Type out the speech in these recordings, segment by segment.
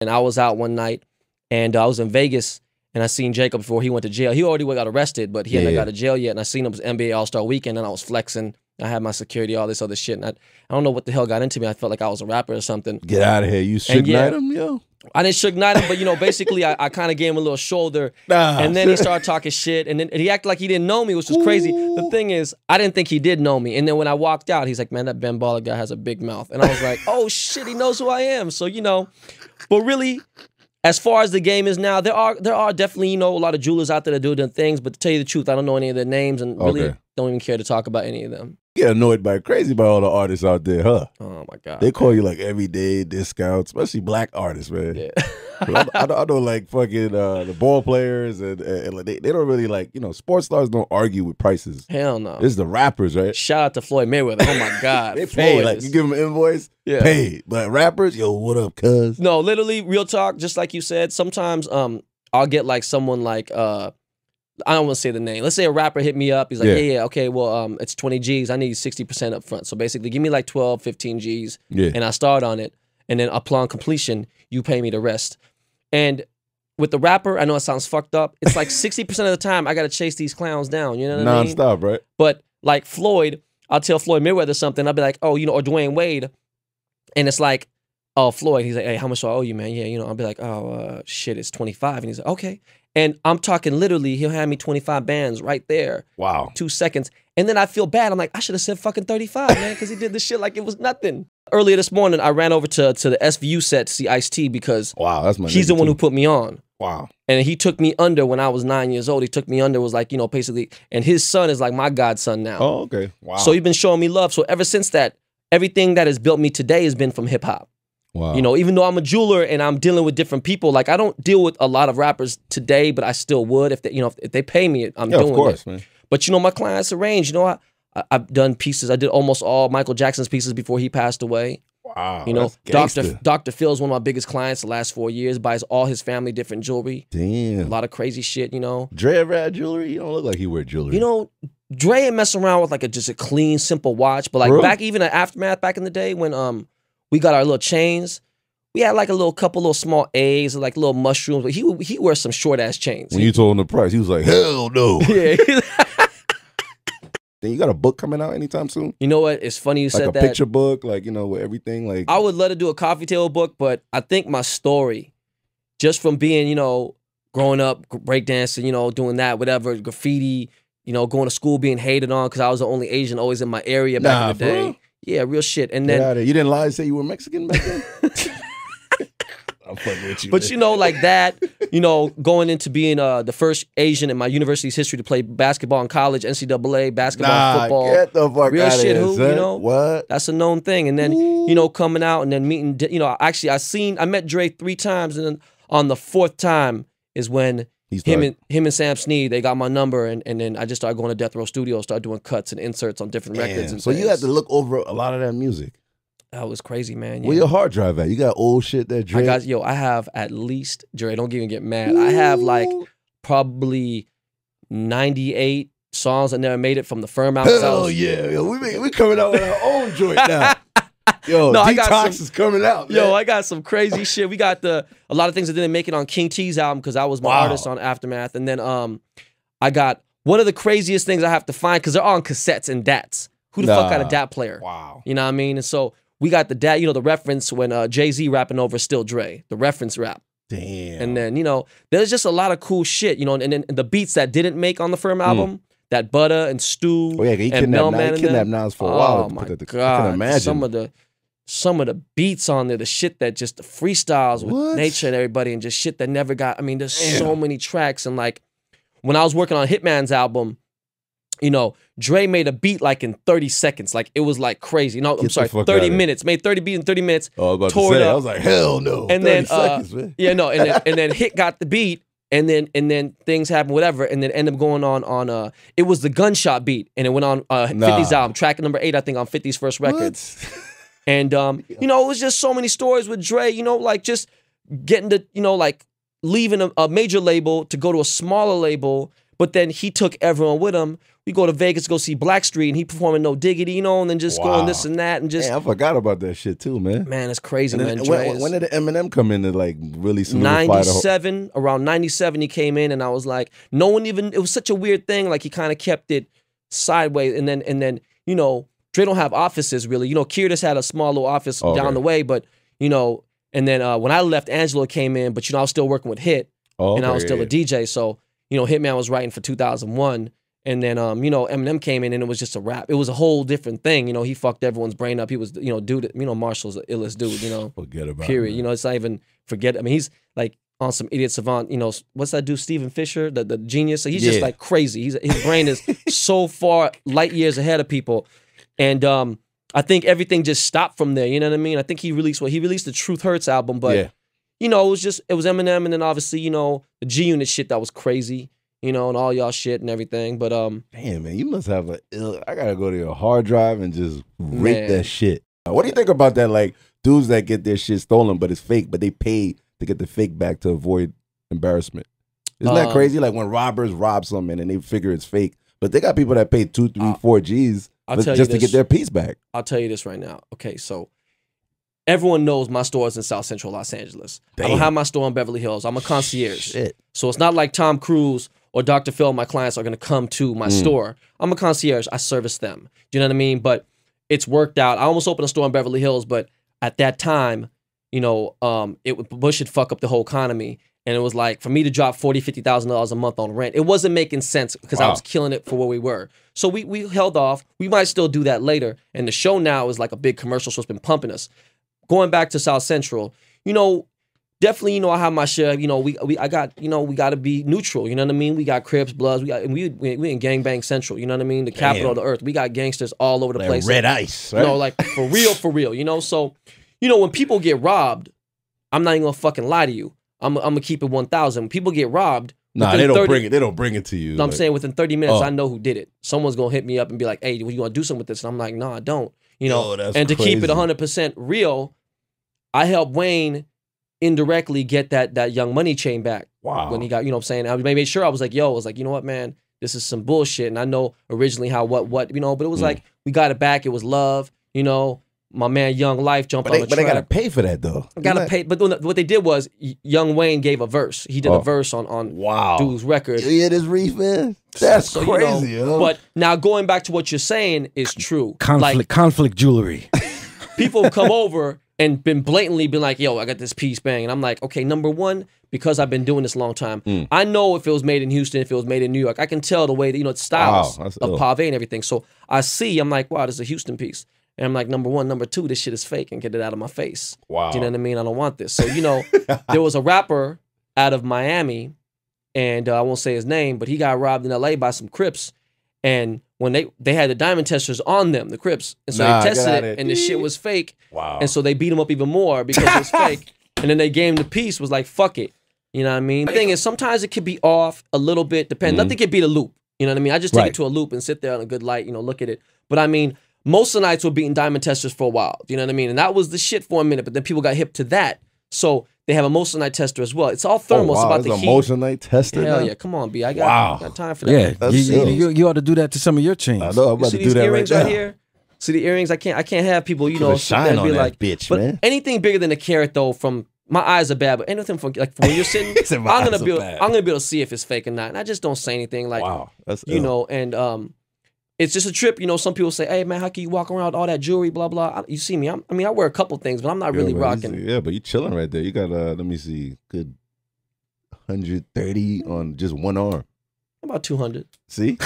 and I was out one night, and I was in Vegas, and I seen Jacob before he went to jail. He already got arrested, but he hadn't got to jail yet, and I seen him. It was NBA All-Star Weekend, and I was flexing. I had my security, all this other shit, and I don't know what the hell got into me. I felt like I was a rapper or something. Get out of here. You Suge Knight him, yo? I didn't Suge Knight him, but, you know, basically I kind of gave him a little shoulder, and then he started talking shit, and then he acted like he didn't know me, which was crazy. The thing is, I didn't think he did know me, and then when I walked out, he's like, man, that Ben Baller guy has a big mouth, and I was like, oh, shit, he knows who I am. So, you know, but really, as far as the game is now, there are definitely, you know, a lot of jewelers out there that do their things, but to tell you the truth, I don't know any of their names, and really don't even care to talk about any of them. You get annoyed by crazy by all the artists out there, huh? Oh my God. They call you like everyday discounts, especially black artists, man. Yeah. I know like fucking the ball players and they don't really like, you know, sports stars don't argue with prices. Hell no. This is the rappers, right? Shout out to Floyd Mayweather. Oh my God. They pay. Like you give them an invoice, pay. But rappers, yo, what up, cuz? No, literally, real talk, just like you said, sometimes I'll get like someone like I don't want to say the name. Let's say a rapper hit me up. He's like, yeah, okay, well, it's 20 G's. I need 60% up front. So basically, give me like 12, 15 G's, and I start on it. And then upon completion, you pay me the rest. And with the rapper, I know it sounds fucked up. It's like 60% of the time, I got to chase these clowns down. You know what I mean? Non-stop, right? But like Floyd, I'll tell Floyd Mayweather something. I'll be like, oh, you know, or Dwayne Wade. And it's like, oh, Floyd, he's like, hey, how much do I owe you, man? Yeah, you know, I'll be like, oh, shit, it's 25. And he's like, okay. And I'm talking literally, he'll have me 25 bands right there. Wow. 2 seconds. And then I feel bad. I'm like, I should have said fucking 35, man, because he did this shit like it was nothing. Earlier this morning, I ran over to the SVU set to see Ice-T because that's my he's the one who put me on. Wow. And he took me under when I was 9 years old. He took me under, was like, you know, basically, and his son is like my godson now. Oh, okay. Wow. So he's been showing me love. So ever since that, everything that has built me today has been from hip hop. Wow. You know, even though I'm a jeweler and I'm dealing with different people, like I don't deal with a lot of rappers today, but I still would if they, you know, if they pay me, I'm doing of course, it. Man. But you know, my clients are range. You know, I've done pieces. I did almost all Michael Jackson's pieces before he passed away. Wow. You know, Dr. Phil's one of my biggest clients the last 4 years. Buys all his family different jewelry. Damn. A lot of crazy shit. You know, Dre ever had jewelry? You don't look like he wear jewelry. You know, Dre ain't mess around with like just a clean, simple watch. But like back even at Aftermath back in the day when we got our little chains. We had like a couple little small A's, like little mushrooms, but he wears some short ass chains. When you told him the price, he was like, hell no. Yeah. Then you got a book coming out anytime soon? You know what? It's funny you said that. Like a picture book, like, you know, with everything. Like I would love to do a coffee table book, but I think my story, just from being, you know, growing up, breakdancing, you know, doing that, whatever, graffiti, you know, going to school, being hated on because I was the only Asian always in my area back in the day. Real? Yeah, real shit. And then you didn't lie and say you were Mexican back then? I'm fucking with you. But man, you know, like that, you know, going into being the first Asian in my university's history to play basketball in college, NCAA, basketball, football. Get the fuck real out shit, of here, you know? What? That's a known thing. And then, you know, coming out and then meeting, you know, actually I met Dre 3 times, and then on the 4th time is when him and Sam Snead, they got my number, and then I just started going to Death Row Studios, started doing cuts and inserts on different records. And so you had to look over a lot of that music. That was crazy, man. Yeah. Where your hard drive at? You got old shit that Dre? I have at least, Dre, don't even get mad. I have like probably 98 songs that never made it from the firm out. Hell yeah. Yo, we coming out with our own joint now. Yo, no, Detox is coming out, man. Yo, I got some crazy shit. We got a lot of things that didn't make it on King T's album because I was my artist on Aftermath. And then I got one of the craziest things I have to find because they're all on cassettes and DATs. Who the fuck got a DAT player? Wow. You know what I mean? And so we got the DAT, you know, the reference when Jay-Z rapping over Still Dre, the reference rap. Damn. And then, you know, there's just a lot of cool shit, you know, and then the beats that didn't make on the firm album, that Butter and Stu and Melman. He kidnapped Nas for a while. Oh my God. I can imagine. Some of the beats on there, the shit that just the freestyles with Nature and everybody and just shit that never got, I mean, there's so many tracks. And like, when I was working on Hitman's album, you know, Dre made a beat like in 30 seconds. Like, it was like crazy. No, I'm sorry, 30 minutes. Made 30 beats in 30 minutes. Oh, I was about to say, I was like, hell no. And then, seconds, man. Yeah, no, and then Hit got the beat, and then things happened, whatever, and then ended up going on it was the Gunshot beat, and it went on 50's album, track number 8, I think, on 50's first record. And, you know, it was just so many stories with Dre, you know, like just getting to, you know, like leaving a major label to go to a smaller label, But then he took everyone with him. We go to Vegas to go see Blackstreet, and he performing No Diggity, you know, and then just going this and that, and just. Man, I forgot about that shit too, man. Man, it's crazy, man. When did the Eminem come in to like really solidify 97, around 97 he came in, and I was like, no one even. It was such a weird thing. Like he kind of kept it sideways, and then you know, Dre don't have offices really. You know, Kier had a small little office down the way, but you know, and then when I left, Angelo came in, but you know, I was still working with Hit, and I was still a DJ, so. You know, Hitman was writing for 2001, and then you know, Eminem came in, and it was just a rap. It was a whole different thing. You know, he fucked everyone's brain up. He was, you know, dude. You know, Marshall's the illest dude. You know, forget about period. It, you know, it's not even forget. I mean, he's like on some idiot savant. You know, what's that dude, Stephen Fisher, the genius? So he's just like crazy. His brain is so far light years ahead of people, and I think everything just stopped from there. You know what I mean? I think he released the Truth Hurts album, but. You know, it was Eminem, and then obviously, you know, the G Unit shit that was crazy, you know, and all y'all shit and everything. But damn, man, you must have I gotta go to your hard drive and just rip that shit. What do you think about that? Like dudes that get their shit stolen, but it's fake, but they pay to get the fake back to avoid embarrassment. Isn't that crazy? Like when robbers rob something and they figure it's fake, but they got people that pay 2, 3, 4 G's just to get their piece back. I'll tell you this right now. Okay, so. Everyone knows my store is in South Central Los Angeles. Damn. I don't have my store in Beverly Hills. I'm a concierge. Shit. So it's not like Tom Cruise or Dr. Phil, my clients, are going to come to my store. I'm a concierge. I service them. Do you know what I mean? But it's worked out. I almost opened a store in Beverly Hills, but at that time, you know, Bush had fuck up the whole economy. And it was like, for me to drop $40,000, $50,000 a month on rent, it wasn't making sense because I was killing it for where we were. So we held off. We might still do that later. And the show now is like a big commercial, so it's been pumping us. Going back to South Central, you know, definitely, you know, I have my share. You know, we got to be neutral. You know what I mean? We got Crips, Bloods. We in Gangbang Central. You know what I mean? The capital of the earth. We got gangsters all over the place. Red ice, right? You know, like for real. You know, so you know when people get robbed, I'm not even gonna fucking lie to you. I'm gonna keep it 1,000. When people get robbed, nah, they don't bring it. They don't bring it to you. No, like, I'm saying within 30 minutes, I know who did it. Someone's gonna hit me up and be like, "Hey, you want to do something with this?" And I'm like, "No, I don't." You know, and to keep it 100% real, I helped Wayne indirectly get that Young Money chain back. Wow. When he got, you know what I'm saying? I made sure I was like, you know what, man, this is some bullshit. And I know originally how, what, you know, but it was like, we got it back. It was love, you know. My man Young Life jumped on the track. But they got to pay for that, though. Got to pay. But what they did was, Young Wayne gave a verse. He did a verse on dude's record. You hear this reef, man? That's so, crazy, you know, But now going back to what you're saying is true. Conflict jewelry. People come over and been blatantly been like, yo, I got this piece, bang. And I'm like, okay, number one, because I've been doing this a long time, I know if it was made in Houston, if it was made in New York, I can tell the way that, you know, it's styles of pave and everything. So I'm like, wow, this is a Houston piece. And I'm like, number one. Number two, this shit is fake and get it out of my face. Wow. Do you know what I mean? I don't want this. So, you know, there was a rapper out of Miami, and I won't say his name, but he got robbed in LA by some Crips. And when they had the diamond testers on them, the Crips, and so they tested it, and the shit was fake. Wow. And so they beat him up even more because it was fake. And then they gave him the piece, was like, fuck it. You know what I mean? The thing is, sometimes it could be off a little bit, depending. Nothing could beat a loop. You know what I mean? I just take it to a loop and sit there in a good light, you know, look at it. But I mean, most of the nights were beating diamond testers for a while. You know what I mean? And that was the shit for a minute, but then people got hip to that. So they have a motion night tester as well. It's all thermal. It's about the heat. A motion night tester? Hell yeah. Come on, B. I got time for that. Yeah, you ought to do that to some of your chains. I know. I'm about to do that earrings right now. here? See the earrings? I can't have people, you know, shine on be that like, bitch, but man. anything bigger than a carat though, from my eyes are bad, but anything from like when you're sitting, I'm gonna be able to see if it's fake or not. And I just don't say anything like, wow, that's you know, and it's just a trip. You know, some people say, hey man, how can you walk around with all that jewelry, blah blah. You see me? I mean, I wear a couple things, but I'm not really rocking. Yeah, but you chilling right there. You got let me see, good 130 on just one arm. About 200. See.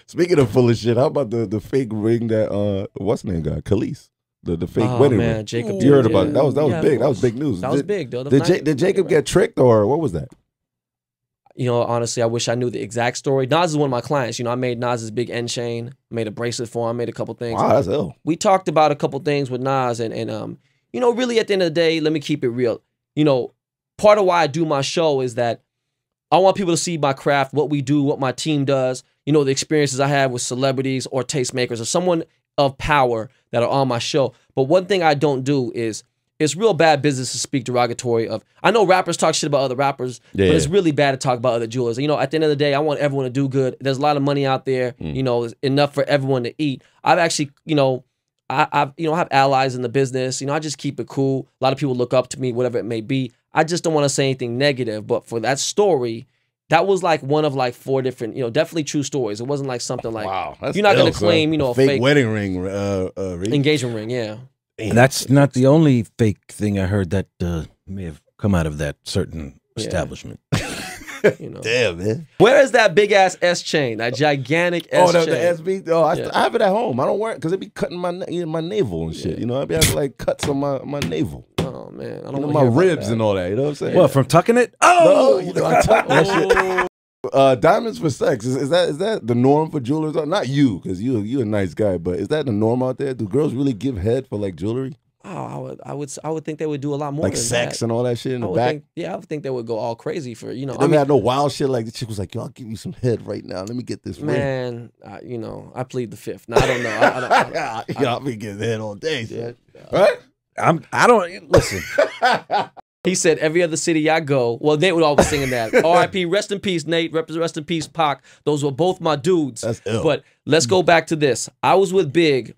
Speaking of full of shit, how about the fake ring that what's the name got? Khalees. The fake wedding ring. Jacob. You heard about it. That was big. That was big news. That was big, though. Did Jacob get tricked or what was that? You know, honestly, I wish I knew the exact story. Nas is one of my clients. You know, I made Nas's big end chain, made a bracelet for him, made a couple things. Wow, that's ill. We talked about a couple things with Nas and you know, really at the end of the day, let me keep it real. You know, part of why I do my show is that I want people to see my craft, what we do, what my team does, you know, the experiences I have with celebrities or tastemakers or someone of power that are on my show. But one thing I don't do is it's real bad business to speak derogatory of. I know rappers talk shit about other rappers, but it's really bad to talk about other jewelers. You know, at the end of the day, I want everyone to do good. There's a lot of money out there. You know, there's enough for everyone to eat. I've actually, you know, I have allies in the business. You know, I just keep it cool. A lot of people look up to me, whatever it may be. I just don't want to say anything negative. But for that story, that was like one of like 4 different, you know, definitely true stories. It wasn't like something like, you're not going to claim, you know, a fake wedding ring, engagement ring. Yeah. And that's not the only fake thing I heard that may have come out of that certain establishment. You know. Damn, man. Where is that big ass S chain? That gigantic S chain? Oh, the SB. Oh, I have it at home. I don't wear it because it be cutting my navel and shit. You know, I be having like cuts on my navel. Oh man, I don't know, my ribs and all that. You know what I'm saying? Well, from tucking it. Oh, no, you know, I tuck that shit. Diamonds for sex. Is that the norm for jewelers? Not you, because you a nice guy, but is that the norm out there? Do girls really give head for like jewelry? Oh, I would think they would do a lot more like than sex that. and all that shit in the back. I would think they would go all crazy for, you know. They had no wild shit like the chick was like, "Yo, I'll give you some head right now. Let me get this man." You know, I plead the fifth. No, I don't know. I'll be getting head all day, yeah. Right? I don't listen. He said every other city I go. Well, Nate would always singing that. R.I.P. Rest in peace, Nate. Rest in peace, Pac. Those were both my dudes. That's ill. But let's go back to this. I was with Biggie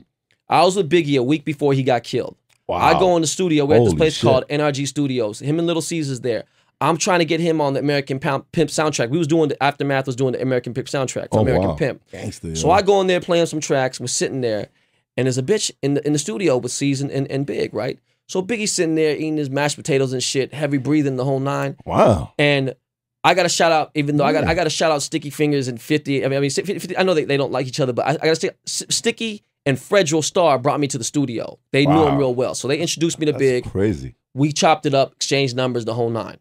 a week before he got killed. Wow. I go in the studio. We're at this place called NRG Studios. Him and Little Caesar's there. I'm trying to get him on the American Pimp soundtrack. We was doing the Aftermath was doing the American Pimp soundtrack. American Pimp. Gangster, so I go in there playing some tracks. We're sitting there, and there's a bitch in the studio with Caesar and Big, right? So Biggie's sitting there eating his mashed potatoes and shit, heavy breathing the whole 9. Wow. And I got to shout out, even though I got to shout out Sticky Fingers and 50. I mean 50, I know they don't like each other, but I got to say Sticky and Fredro Starr brought me to the studio. They knew him real well. So they introduced me to Big. Crazy. We chopped it up, exchanged numbers, the whole 9.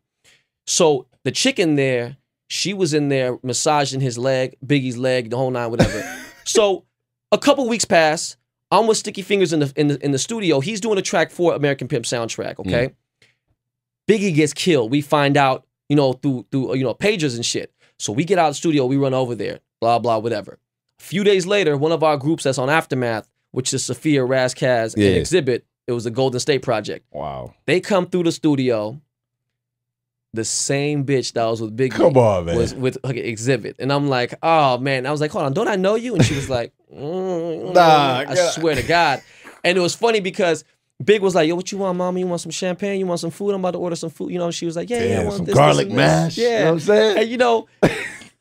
So the chick in there, she was in there massaging his leg, Biggie's leg, the whole 9, whatever. So a couple weeks pass. I'm with Sticky Fingers in the studio. He's doing a track for American Pimp soundtrack, okay? Biggie gets killed. We find out, you know, through you know, pagers and shit. So we get out of the studio, we run over there, blah, blah, whatever. A few days later, one of our groups that's on Aftermath, which is Sophia, Razkaz, and Exhibit, it was the Golden State Project. Wow. They come through the studio. The same bitch that was with Biggie Come on, man. was with Exhibit. And I'm like, oh, man. I was like, hold on, don't I know you? And she was like, nah, I swear to God. And it was funny because Big was like, yo, what you want, mama? You want some champagne? You want some food? I'm about to order some food. You know, and she was like, yeah, I want some this, garlic this, mash. Yeah. You know what I'm saying? And, you know,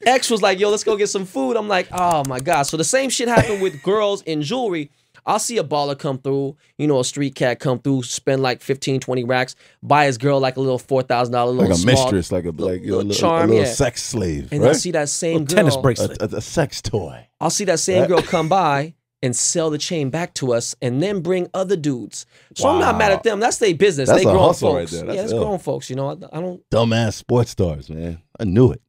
X was like, yo, let's go get some food. I'm like, oh, my God. So the same shit happened with girls in jewelry. I'll see a baller come through, you know, a street cat come through, spend like 15, 20 racks, buy his girl like a little $4,000 little like a small, mistress, like a little charm, a little sex slave, and right? I'll see that same girl, tennis bracelet, a sex toy. I'll see that same girl come by and sell the chain back to us, and then bring other dudes. So I'm not mad at them. That's their business. That's they a grown hustle folks. right there. That's grown folks. You know, I don't. Dumbass sports stars, man. I knew it.